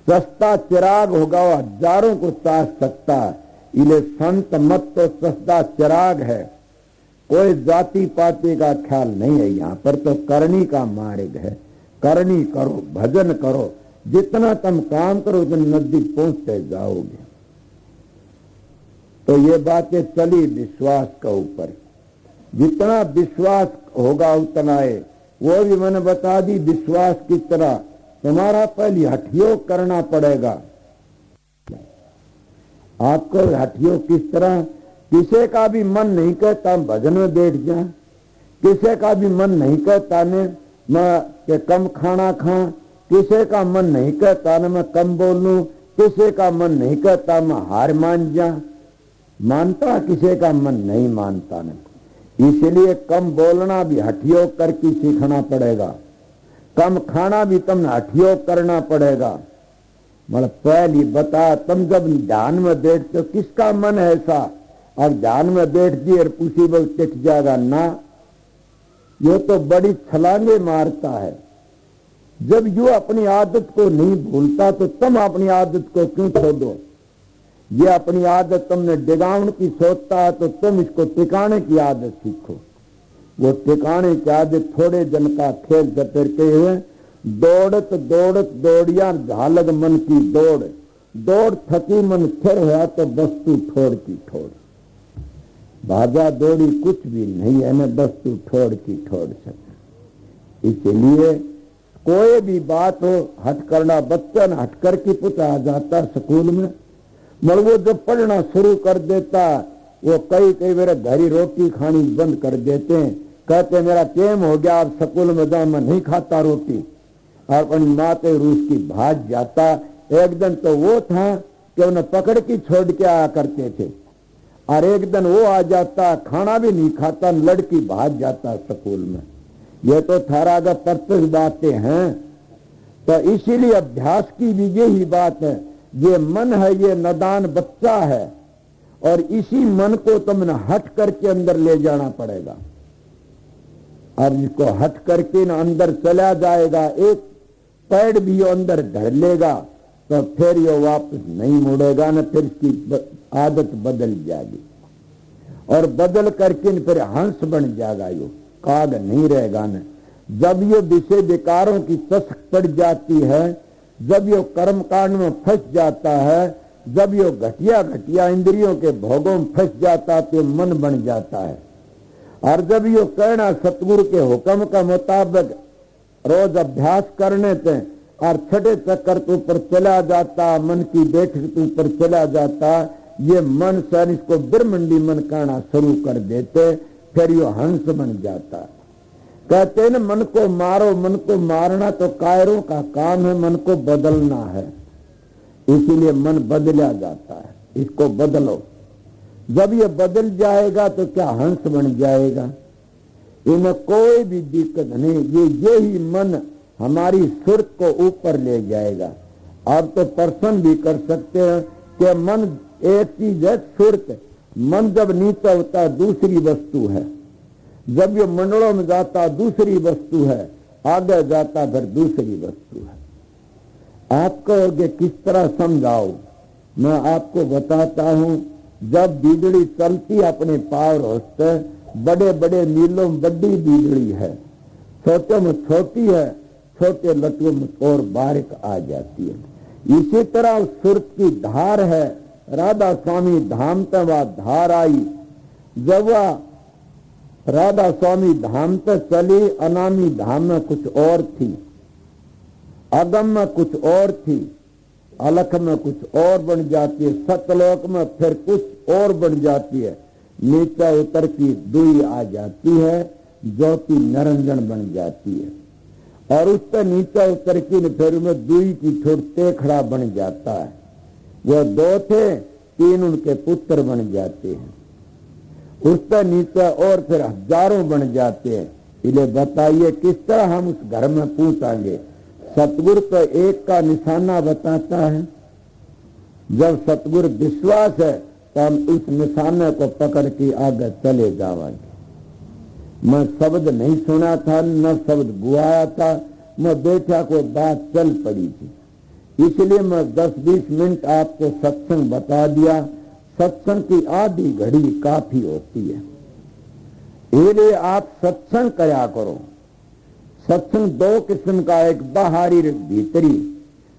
सस्ता चिराग होगा वो हजारों को ताश सकता है। इले संत मत तो सस्ता चिराग है। कोई जाति पाति का ख्याल नहीं है यहाँ पर, तो करनी का मार्ग है। करनी करो, भजन करो, जितना तुम काम करो उतना नजदीक पहुंचते जाओगे। तो ये बातें चली विश्वास का ऊपर। जितना विश्वास होगा उतना है। वो भी मैंने बता दी विश्वास किस तरह। तुम्हारा पहले हठयोग करना पड़ेगा। आपको हठयोग किस तरह? किसी का भी मन नहीं कहता भजन में बैठ जा, किसी का भी मन नहीं कहता ने मैं कम खाना खा, किसी का मन नहीं कहता ना मैं कम बोलूं, किसी का मन नहीं कहता मैं हार मान जा। मानता किसी का मन नहीं मानता ना। इसलिए कम बोलना भी हठयोग करके सीखना पड़ेगा। कम खाना भी तुमने हठयोग करना पड़ेगा। मतलब पहली बता, तुम जब ध्यान में बैठते हो किसका मन है ऐसा? अब ध्यान में बैठ दिए और उसी वक्त टिक जाएगा ना, ये तो बड़ी छलांगे मारता है। जब यू अपनी आदत को नहीं भूलता तो तुम अपनी आदत को क्यों छोड़ो? ये अपनी आदत तुमने डिगाउन की सोचता है तो तुम इसको टिकाने की आदत सीखो। वो टिकाने की आदत थोड़े जन का खेल जतरते हुए दौड़त दौड़त दौड़िया झालग मन की दौड़, दौड़ थकी मन स्थिर हुआ तो वस्तु ठोड़ की ठोड़। भाजा दौड़ी कुछ भी नहीं है, मैं वस्तु ठोड़ की ठोड़ सके। इसलिए कोई भी बात हो हट करना। बच्चा न हट करके पुत आ जाता स्कूल में, मगर वो जब पढ़ना शुरू कर देता वो कई बार घरी रोटी खानी बंद कर देते हैं। कहते मेरा केम हो गया, अब स्कूल में जाओ, मैं नहीं खाता रोटी। और अपनी माते रूस की भाग जाता। एक दिन तो वो था कि उन्हें पकड़ के छोड़ के आया करते थे, और एक दिन वो आ जाता खाना भी नहीं खाता, लड़की भाग जाता स्कूल में। ये तो थारा का प्रत्यक्ष बातें हैं। तो इसीलिए अभ्यास की भी यही बात है। ये मन है, ये नादान बच्चा है, और इसी मन को तुमने हट करके अंदर ले जाना पड़ेगा। और इसको हट करके न अंदर चला जाएगा, एक पैर भी अंदर धर लेगा तो फिर ये वापस नहीं मुड़ेगा न। फिर इसकी आदत बदल जाएगी, और बदल करके न फिर हंस बन जाएगा, यो काग नहीं रहेगा न। जब ये विषय विकारों की चस्क पड़ जाती है, जब ये कर्म कांड में फंस जाता है, जब ये घटिया घटिया इंद्रियों के भोगों में फंस जाता है तो मन बन जाता है। और जब ये कहना सतगुरु के हुक्म का मुताबिक रोज अभ्यास करने से और छठे चक्कर के ऊपर चला जाता, मन की बैठक के ऊपर चला जाता, ये मन सन इसको ब्रह्मंडी मन कहना शुरू कर देते, फिर ये हंस बन जाता। कहते हैं ना मन को मारो, मन को मारना तो कायरों का काम है, मन को बदलना है। इसीलिए मन बदला जाता है, इसको बदलो। जब ये बदल जाएगा तो क्या हंस बन जाएगा, इनमें कोई भी दिक्कत नहीं। यही मन हमारी सुरत को ऊपर ले जाएगा। आप तो प्रश्न भी कर सकते हैं कि मन एक चीज है, सुरत। मन जब नीचे होता है दूसरी वस्तु है, जब ये मंडलों में जाता दूसरी वस्तु है, आगे जाता फिर दूसरी वस्तु है। आप कहोगे किस तरह समझाओ? मैं आपको बताता हूं। जब बिजली चलती अपने पावर होते, बड़े बड़े मीलों में बड़ी बिजली है, छोटे में छोटी है, छोटे लटुओं में और बारीक आ जाती है। इसी तरह सुरत की धार है। राधा स्वामी धाम तक वह धार आई। जब वह राधा स्वामी धाम तक चली, अनामी धाम में कुछ और थी, अगम में कुछ और थी, अलख में कुछ और बन जाती है, सतलोक में फिर कुछ और बन जाती है, नीचे उतर की दुई आ जाती है, ज्योति निरंजन बन जाती है, और उस पर नीचे उतर की फिर में दुई की छोटे खड़ा बन जाता है। वो दो थे, तीन उनके पुत्र बन जाते हैं। उस पर नीचे और फिर हजारों बन जाते हैं। इन्हें बताइए किस तरह हम उस घर में पहुंचाएंगे? सतगुरु तो एक का निशाना बताता है। जब सतगुरु विश्वास है तो हम उस निशाने को पकड़ के आगे चले जाएंगे। मैं शब्द नहीं सुना था, न शब्द गुआया था, मैं बैठा को बात चल पड़ी थी। इसलिए मैं 10-20 मिनट आपको सत्संग बता दिया। सत्संग की आधी घड़ी काफी होती है, इसलिए आप सत्संग करा करो। सत्संग दो किस्म का, एक बाहरी एक भीतरी।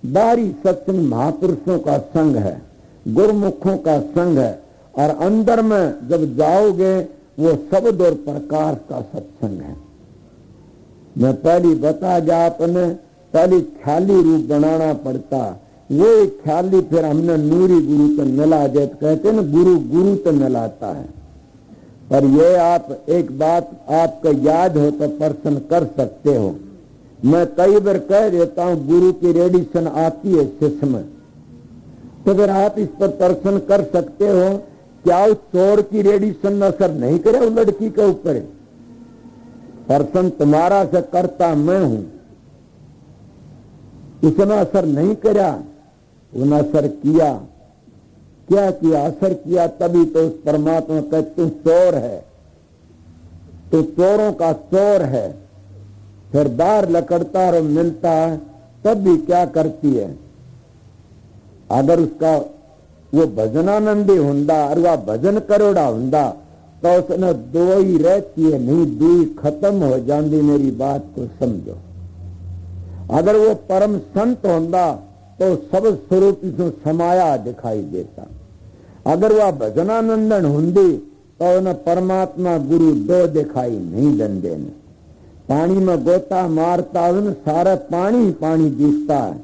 बाहरी सत्संग महापुरुषों का संग है, गुरुमुखों का संग है, और अंदर में जब जाओगे वो शब्द और प्रकाश का सत्संग है। मैं पहली बता जा, आपने पहले ख्याली रूप बनाना पड़ता, वो एक ख्याली फिर हमने नूरी गुरु तो मिला दे, कहते ना गुरु गुरु तो मिलाता है। पर ये आप एक बात आपको याद हो तो प्रश्न कर सकते हो। मैं कई बार कह देता हूं गुरु की रेडिएशन आती है शिष्य में, तो फिर आप इस पर प्रश्न कर सकते हो, क्या उस चोर की रेडिएशन असर नहीं करे उस लड़की के ऊपर? प्रश्न तुम्हारा से करता मैं हूं, उसने असर नहीं करा, उन्हें असर किया। क्या किया? असर किया, तभी तो उस परमात्मा का तू चोर है, तो चोरों का चोर है। फिर बाहर लकड़ता और मिलता है, तब भी क्या करती है? अगर उसका वो भजनानंदी हुंदा और वह भजन करोड़ा हुंदा तो उसने दो ही रहती है, नहीं दुई खत्म हो जाती। मेरी बात को समझो। अगर वो परम संत होंदा तो सब स्वरूप इसमें समाया दिखाई देता। अगर वह भजनानंदन हुंदी तो उन्हें परमात्मा गुरु दो दिखाई नहीं देंदे। पानी में गोता मारता उन सारा पानी पानी दिखता है,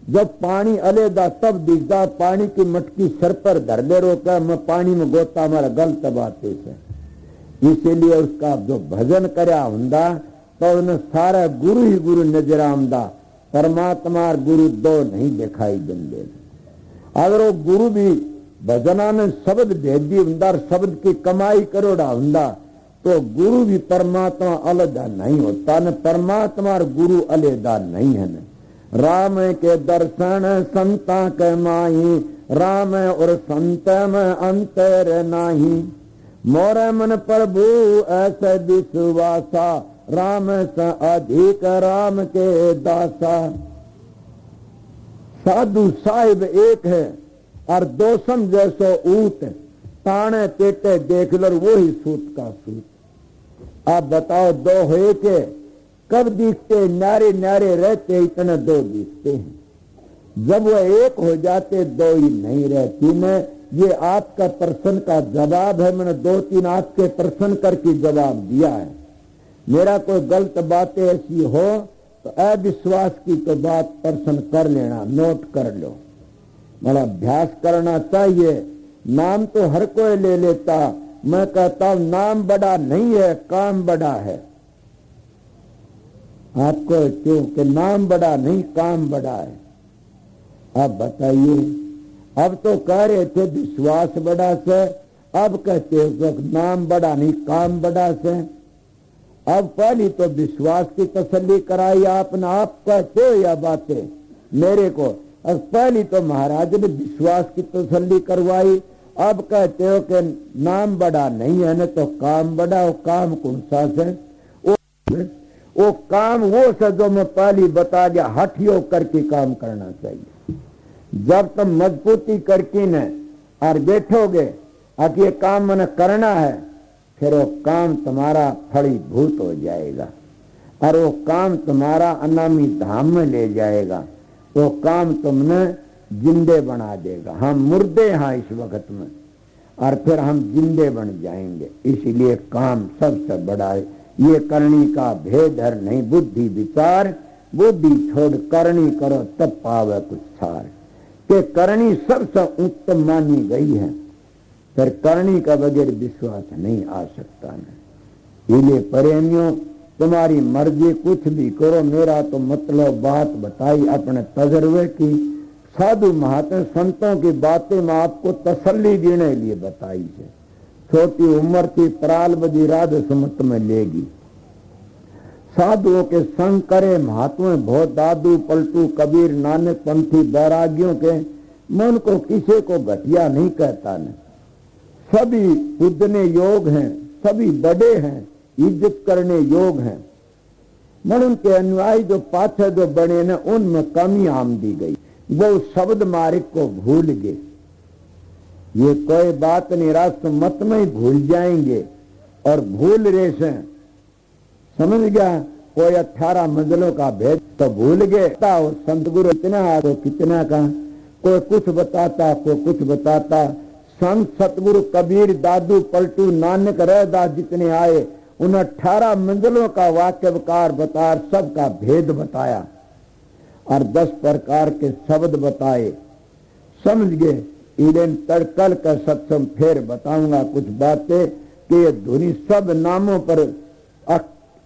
जब पानी अलेदा तब दिखता। पानी की मटकी सर पर धर दे रोका, मैं पानी में गोता मारा, गलत बात है। इसीलिए उसका जो भजन करया हुंदा तो उन्हें सारा गुरु ही गुरु नजर आमदा, परमात्मा और गुरु दो नहीं दिखाई देंगे। अगर वो गुरु भी भजना ने शब्द भेज दी हुंदा, शब्द की कमाई करोड़ा हुंदा, तो गुरु भी परमात्मा अलगा नहीं होता न, परमात्मा और गुरु अलगा नहीं है न। राम के दर्शन संता के माही, राम और संत में अंतर नाही। मोरे मन प्रभु ऐसे विश्वासा, राम से अधिक राम के दासा। साधु साहिब एक है और दोसम जैसो ऊट, ताने पेटे देख लो वो ही सूत का सूत। आप बताओ दो हो के कब दिखते? नारे नारे रहते इतने दो दिखते हैं, जब वो एक हो जाते दो ही नहीं रहती। मैं ये आपका प्रश्न का जवाब है, मैंने 2-3 आपके प्रश्न करके जवाब दिया है। मेरा कोई गलत बातें ऐसी हो तो अविश्वास की तो बात प्रश्न कर लेना, नोट कर लो। बड़ा अभ्यास करना चाहिए। नाम तो हर कोई ले लेता, मैं कहता हूं नाम बड़ा नहीं है, काम बड़ा है। आपको क्यों कि नाम बड़ा नहीं, काम बड़ा है। अब बताइए, अब तो कह रहे थे विश्वास बड़ा से, अब कहते हो नाम बड़ा नहीं, काम बड़ा से। अब पहली तो विश्वास की तसल्ली कराई आपने, आप कहते हो या बातें मेरे को। अब पहली तो महाराज ने विश्वास की तसल्ली करवाई, अब कहते हो कि नाम बड़ा नहीं है न, तो काम बड़ा। वो काम कौन सा से? वो काम वो से जो मैं पहली बता दिया, हठियो करके काम करना चाहिए। जब तुम मजबूती करके न और बैठोगे अब ये काम मैंने करना है, फिर वो काम तुम्हारा फलीभूत हो जाएगा और वो काम तुम्हारा अनामी धाम में ले जाएगा। वो काम तुमने जिंदे बना देगा। हम मुर्दे हैं इस वक्त में और फिर हम जिंदे बन जाएंगे। इसलिए काम सबसे बड़ा है। ये करनी का भेद हर नहीं, बुद्धि विचार, बुद्धि छोड़ करनी करो तब पावे कुछ सार। के करनी सबसे उत्तम मानी गई है, फिर करनी का बगैर विश्वास नहीं आ सकता है। इसलिए प्रेमियों, तुम्हारी मर्जी, कुछ भी करो, मेरा तो मतलब बात बताई अपने तजर्बे की। साधु महात्मा संतों की बातें मैं आपको तसल्ली देने के लिए बताई है। छोटी उम्र थी, पराल बजी राध सुमत में लेगी। साधुओं के संग करे महात्मा बहुत, दादू पलटू कबीर नानक पंथी बैरागियों के मन को किसी को घटिया नहीं कहता न। सभी पूजने योग हैं, सभी बड़े हैं, इज्जत करने योग हैं। मन उनके अनुयायी जो पाछे जो बने न, उनमें कमी आम दी गई। वो शब्द मार्ग को भूल गए। ये कोई बात नहीं, रास्ते मत में ही भूल जाएंगे और भूल रहे से, समझ गया? कोई 18 मंजिलों का भेद तो भूल गए। संत गुरु इतना को कितना का, कोई कुछ बताता, कोई कुछ बताता। संत सतगुरु कबीर, दादू, पलटू, नानक, रैदास जितने आए, उन 18 मंजिलों का वाक्य विकार बता, सबका भेद बताया और 10 प्रकार के शब्द बताए। समझ गए? इधन तड़कल का सत्संग फिर बताऊंगा कुछ बातें कि ये धुनी सब नामों पर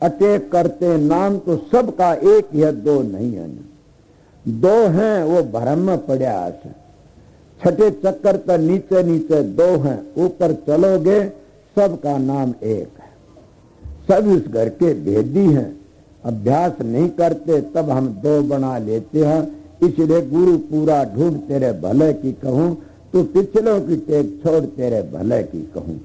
अटैक करते। नाम तो सबका एक ही है, दो नहीं है। दो हैं वो भ्रम में पड़ा है। छठे चक्कर पर नीचे नीचे दो हैं, ऊपर चलोगे सबका नाम एक है। सब इस घर के भेदी हैं। अभ्यास नहीं करते तब हम दो बना लेते हैं। इसलिए गुरु पूरा ढूंढ तेरे भले की कहूं, तू पिछलों की टेक छोड़ तेरे भले की कहूं।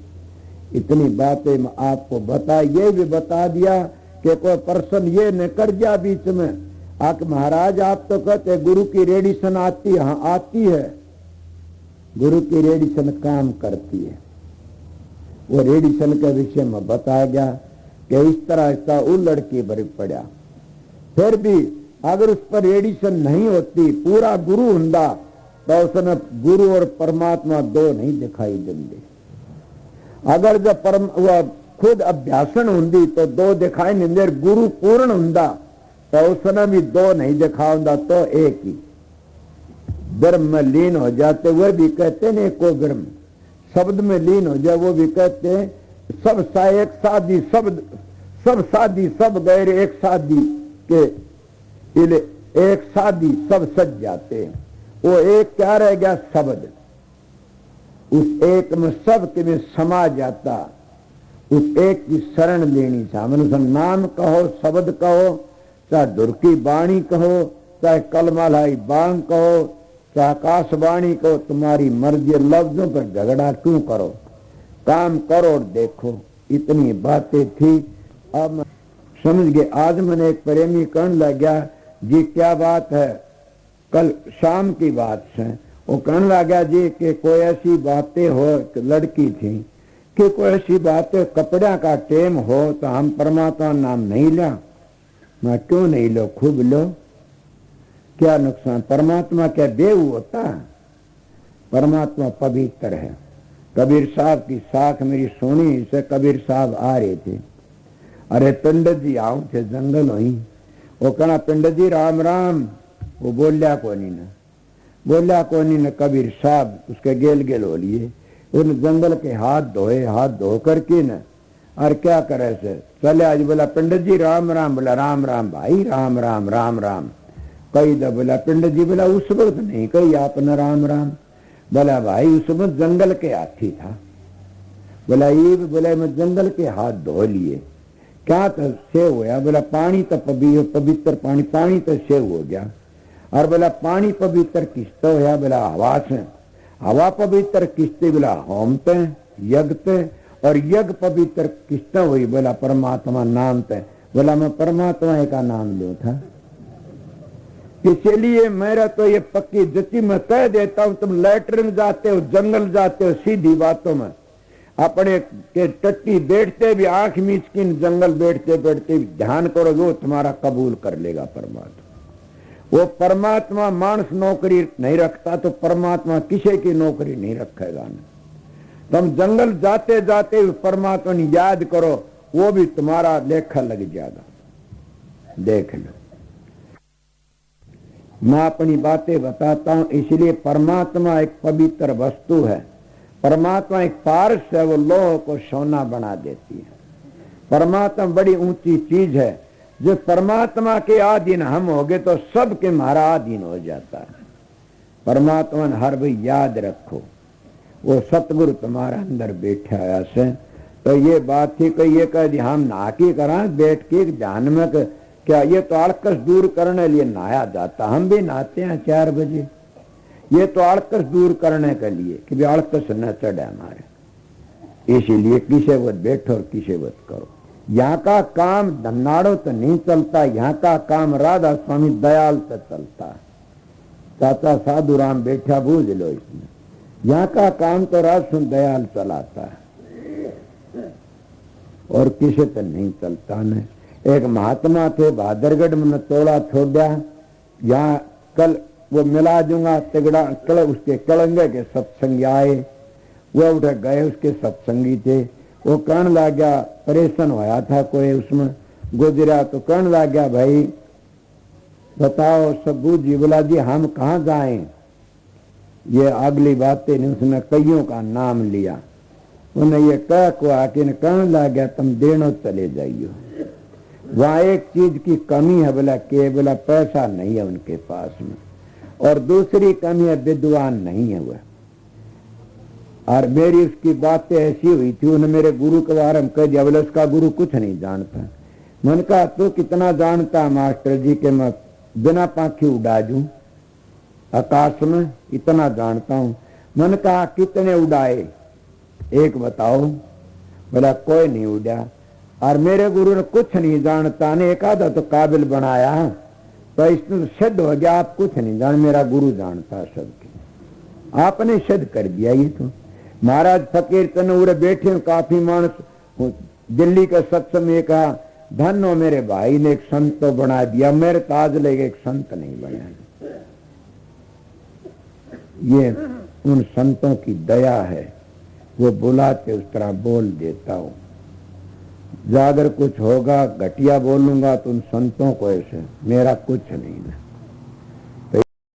इतनी बातें मैं आपको बता, ये भी बता दिया कि कोई पर्सन ये न कर जा बीच में आके महाराज आप तो कहते गुरु की रेडिशन आती है। हाँ आती है, गुरु की रेडिशन काम करती है। वो रेडिशन के विषय में बताया गया कि इस तरह इसका उलड़ के भर पड़ा। फिर भी अगर उस पर रेडिशन नहीं होती, पूरा गुरु हुंदा तो उसने गुरु और परमात्मा दो नहीं दिखाई देंगे। अगर जब वह खुद अभ्यासन होंगी तो दो दिखाई नहीं दे। गुरु पूर्ण हुंदा तो उसने भी दो नहीं दिखा होंदा, तो एक ही। ब्रह्म में लीन हो जाते वह भी कहते नहीं को ब्रह्म, शब्द में लीन हो जाए वो भी कहते सब सा एक शादी, सब शादी सब गैर एक शादी के एक शादी सब सज जाते हैं। वो एक क्या रह गया? शब्द। उस एक में सब के में समा जाता। उस एक की शरण लेनी चाहिए। मनुष्य नाम कहो, शब्द कहो, चाहे धुर की वाणी कहो, चाहे कलमालाई बांग कहो, चाहे आकाशवाणी कहो, तुम्हारी मर्जी। लफ्जों पर झगड़ा क्यों करो? काम करो और देखो। इतनी बातें थी। अब समझ गए। आज मैंने एक प्रेमी कहने लग गया जी क्या बात है, कल शाम की बात है। वो कहने लगा जी कि कोई ऐसी बातें हो, लड़की थी कि कोई ऐसी बातें कपड़ा का टेम हो तो हम परमात्मा नाम नहीं ला। मैं क्यों नहीं लो? खूब लो, क्या नुकसान? परमात्मा क्या बेऊ होता? परमात्मा पवित्र है। कबीर साहब की साख मेरी सुनी से कबीर साहब आ रहे थे। अरे पंडित जी आऊं थे जंगल हुई। वो कहना पंडित जी राम राम। वो बोलिया कोनी न कबीर साहब उसके गेल गेल हो लिए। उन जंगल के हाथ धोए, हाथ धो करके न और क्या करे से चले आज। बोला पंडित जी राम राम। बोला राम राम भाई, राम राम राम राम कही दो। बोला पंडित जी, बोला उस वक्त नहीं कही आपने राम राम। बोला भाई उस वक्त जंगल के हाथी था। बोला ये बोला मैं जंगल के हाथ धो लिए, क्या तो सेव होया? बोला पानी तो पवित्र पानी, पानी तो सेव हो गया। और बोला पानी पवित्र किसते होया? बोला हवा से। हवा पवित्र किसते? बोला होम ते, यज्ञ ते। और यज्ञ पवित्र किसते हुई? बोला परमात्मा नाम ते। बोला मैं परमात्मा का नाम लूं था। इसलिए मेरा तो ये पक्की जति मैं कह देता हूं, तुम लैटरिन जाते हो, जंगल जाते हो, सीधी बातों में अपने के टट्टी बैठते भी आंख मीच की जंगल बैठते बैठते ध्यान करो, वो तुम्हारा कबूल कर लेगा परमात्मा। वो परमात्मा मानस नौकरी नहीं रखता तो परमात्मा किसी की नौकरी नहीं रखेगा। तुम जंगल जाते जाते परमात्मा ने याद करो, वो भी तुम्हारा लेखा लग जाएगा। देख लो, मैं अपनी बातें बताता हूं। इसलिए परमात्मा एक पवित्र वस्तु है। परमात्मा एक पारस है, वो लोह को सोना बना देती है। परमात्मा बड़ी ऊंची चीज है। जो परमात्मा के अधीन हम हो गए तो सबके हमारा अधीन हो जाता है। परमात्मा ने हर भाई याद रखो, वो सतगुरु तुम्हारा अंदर बैठा है से। तो ये बात थी कि ये कह दी हम नहा के करा बैठ के ध्यान में क्या ये तो आड़कस दूर करने लिए नहाया जाता। हम भी नहाते हैं 4 बजे। ये तो आड़कस दूर करने के लिए कि भी आड़कस न चढ़े हमारे। इसीलिए किसे वत बैठो और किसे वत करो। यहाँ का काम धनाड़ो तो नहीं चलता, यहाँ का काम राधा स्वामी दयाल से चलता है। चाचा साधु राम बैठा बूझ लो इसमें। यहाँ का काम तो राजसुन दयाल चलाता है और किसी तो नहीं चलता न। एक महात्मा थे भादरगढ़ में तोड़ा छोड़ा, यहाँ कल वो मिला दूंगा तिगड़ा कल उसके कलंगे के सत्संगी आए, वो उठे गए उसके सत्संगी थे। वो कहने लग गया, परेशान होया था कोई उसमें गुजरा तो कहने लग गया, भाई बताओ सब्बू जी। बोला जी हम कहाँ जाएं, ये अगली बातें नहीं। उसने कईयों का नाम लिया, उन्हें ये कह को आके कहने लग गया तुम देनो चले जाइयो। वहां एक चीज की कमी है, बोला के बोला पैसा नहीं है उनके पास में, और दूसरी कमी है विद्वान नहीं है वह। और मेरी उसकी बातें ऐसी हुई थी, उन्हें मेरे गुरु के बारे में कह दिया, बोले उसका गुरु कुछ नहीं जानता। मैंने कहा तू कितना जानता मास्टर जी के मैं बिना पाखी उड़ा दूं आकाश में, इतना जानता हूं। मैंने कहा कितने उड़ाए एक बताओ। बोला कोई नहीं उड़ा। और मेरे गुरु ने कुछ नहीं जानता ने एक आधा तो काबिल बनाया, तो इसमें सिद्ध हो गया आप कुछ नहीं जान, मेरा गुरु जानता सबके। आपने सिद्ध कर दिया ये तो। महाराज फकीर तनूर बैठे काफी मानस दिल्ली के सत्संग में कहा, धन हो मेरे भाई ने एक संत तो बना दिया, मेरे ताज लेके एक संत नहीं बनाया। ये उन संतों की दया है, वो बुलाते उस तरह बोल देता हूं। अगर कुछ होगा घटिया बोलूंगा तो उन संतों को ऐसे, मेरा कुछ नहीं है।